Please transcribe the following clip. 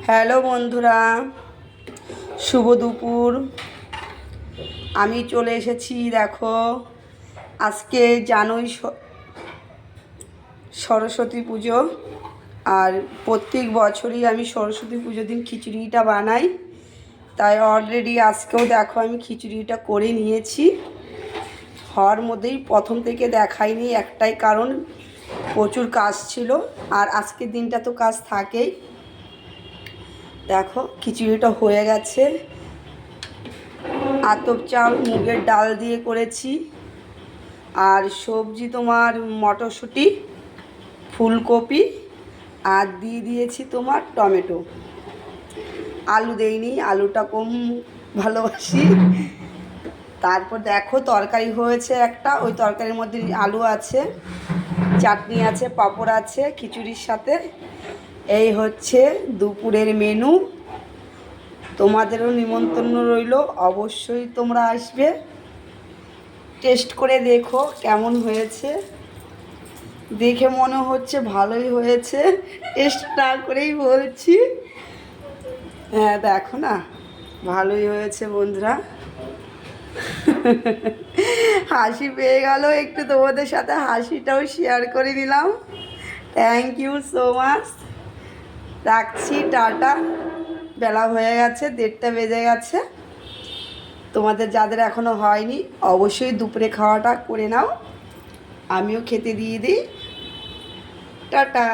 Hello বন্ধুরা, শুভ দুপুর। আমি চলে এসেছি। দেখো, আজকে জানোই সরস্বতী পুজো। আর প্রত্যেক বছরই আমি সরস্বতী পুজোর দিন খিচুড়িটা বানাই। তাই অলরেডি আজকেও দেখো আমি খিচুড়িটা করে নিয়েছি। হওয়ার মধ্যেই প্রথম থেকে দেখাইনি, একটাই কারণ প্রচুর কাজ ছিল। আর আজকের দিনটা তো কাজ থাকেই। দেখো খিচুড়িটা হয়ে গেছে। আতপ চাল মুগের ডাল দিয়ে করেছি। আর সবজি তোমার মটরশুঁটি, ফুলকপি, আর দিয়ে দিয়েছি তোমার টমেটো। আলু দেইনি, আলুটা কম ভালোবাসি। তারপর দেখো তরকারি হয়েছে একটা, ওই তরকারির মধ্যে আলু আছে, চাটনি আছে, পাঁপড় আছে খিচুড়ির সাথে। এই হচ্ছে দুপুরের মেনু। তোমাদেরও নিমন্ত্রণ রইল, অবশ্যই তোমরা আসবে। টেস্ট করে দেখো কেমন হয়েছে। দেখে মনে হচ্ছে ভালোই হয়েছে, টেস্ট না করেই বলছি। হ্যাঁ দেখো না, ভালোই হয়েছে বন্ধুরা। হাসি পেয়ে গেল একটু, তোমাদের সাথে হাসিটাও শেয়ার করে নিলাম। Thank you so much. রাখছি, টাটা। বেলা হয়ে গেছে, 1:30 বেজে গেছে। তোমাদের যাদের এখনও হয়নি অবশ্যই দুপুরে খাওয়াটা করে নাও, আমিও খেতে দিয়ে দিই। টাটা।